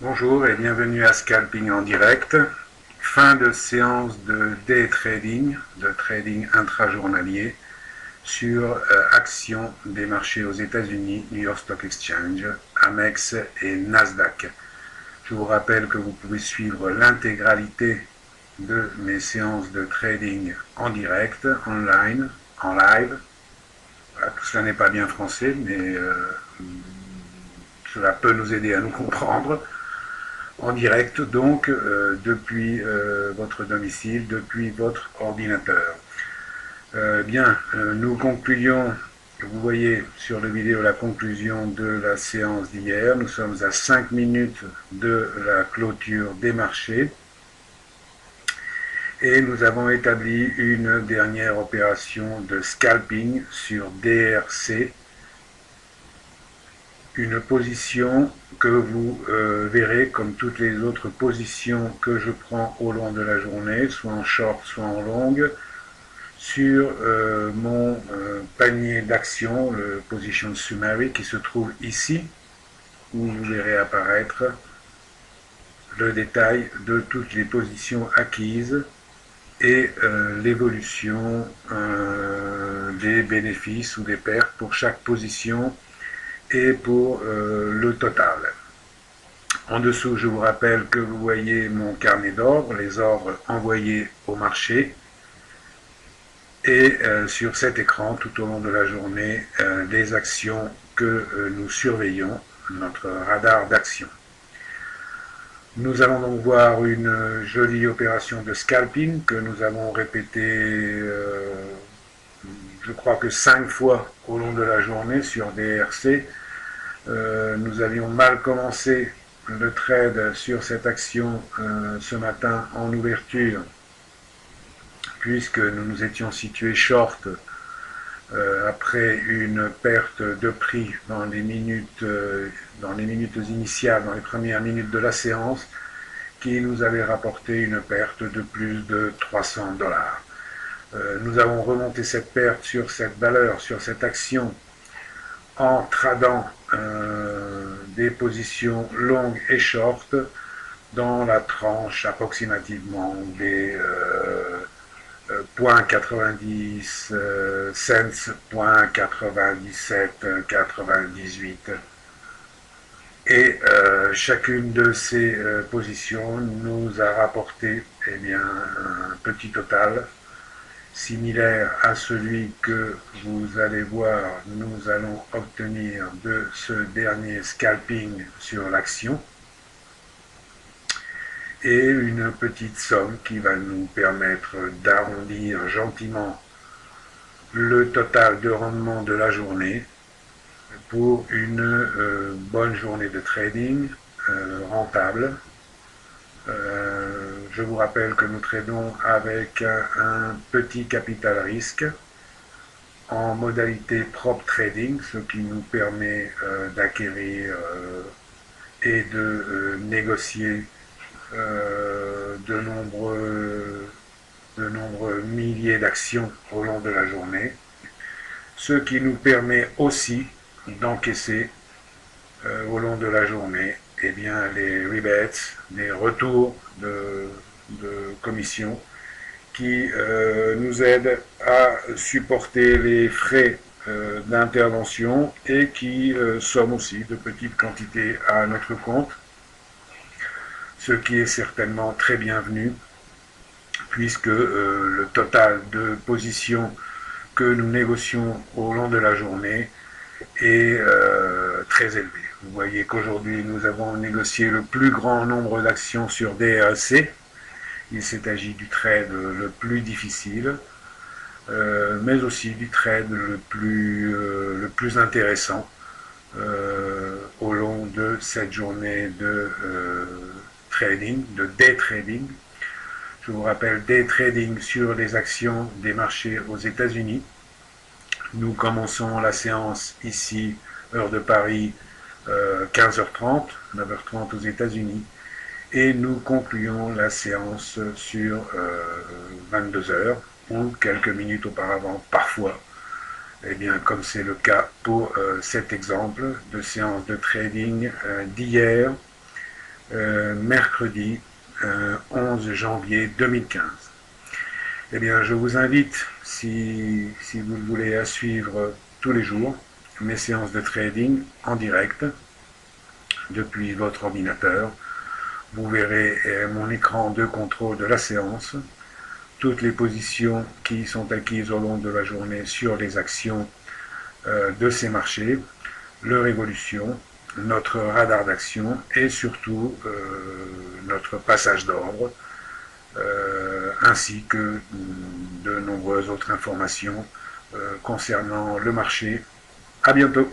Bonjour et bienvenue à Scalping en direct. Fin de séance de day trading, de trading intrajournalier sur actions des marchés aux États-Unis, New York Stock Exchange, Amex et Nasdaq. Je vous rappelle que vous pouvez suivre l'intégralité de mes séances de trading en direct, online, en live. Voilà, tout cela n'est pas bien français, mais cela peut nous aider à nous comprendre. En direct donc depuis votre domicile, depuis votre ordinateur. Nous concluons, vous voyez sur la vidéo la conclusion de la séance d'hier. Nous sommes à 5 minutes de la clôture des marchés et nous avons établi une dernière opération de scalping sur DRC, une position que vous verrez comme toutes les autres positions que je prends au long de la journée, soit en short, soit en longue, sur mon panier d'action, le Position Summary, qui se trouve ici, où vous verrez apparaître le détail de toutes les positions acquises et l'évolution des bénéfices ou des pertes pour chaque position et pour le total. En dessous, je vous rappelle que vous voyez mon carnet d'ordre, les ordres envoyés au marché. Et sur cet écran, tout au long de la journée, les actions que nous surveillons, notre radar d'action. Nous allons donc voir une jolie opération de scalping que nous avons répétée, je crois que 5 fois au long de la journée sur DRC. Nous avions mal commencé le trade sur cette action ce matin en ouverture, puisque nous nous étions situés short après une perte de prix dans les minutes initiales, dans les premières minutes de la séance, qui nous avait rapporté une perte de plus de 300 $. Nous avons remonté cette perte sur cette valeur, sur cette action, en tradant des positions longues et short dans la tranche approximativement des 0,90 cents, 0,97, 98. Et chacune de ces positions nous a rapporté un petit total similaire à celui que vous allez voir, nous allons obtenir de ce dernier scalping sur l'action, et une petite somme qui va nous permettre d'arrondir gentiment le total de rendement de la journée pour une bonne journée de trading rentable. Je vous rappelle que nous tradons avec un petit capital risque en modalité prop trading, ce qui nous permet d'acquérir et de négocier de nombreux milliers d'actions au long de la journée, ce qui nous permet aussi d'encaisser au long de la journée les rebates, les retours de commission qui nous aident à supporter les frais d'intervention et qui somment aussi de petites quantités à notre compte, ce qui est certainement très bienvenu puisque le total de positions que nous négocions au long de la journée est très élevé. Vous voyez qu'aujourd'hui nous avons négocié le plus grand nombre d'actions sur DRC. Il s'agit du trade le plus difficile, mais aussi du trade le plus intéressant au long de cette journée de trading, de day trading. Je vous rappelle, day trading sur les actions des marchés aux États-Unis. Nous commençons la séance ici, heure de Paris, 15h30, 9h30 aux États-Unis, et nous concluons la séance sur 22h ou quelques minutes auparavant, parfois, comme c'est le cas pour cet exemple de séance de trading d'hier, mercredi 11 janvier 2015. Eh bien, je vous invite, si vous le voulez, à suivre tous les jours mes séances de trading en direct depuis votre ordinateur. Vous verrez mon écran de contrôle de la séance, toutes les positions qui sont acquises au long de la journée sur les actions de ces marchés, leur évolution, notre radar d'action et surtout notre passage d'ordre, ainsi que de nombreuses autres informations concernant le marché. À bientôt.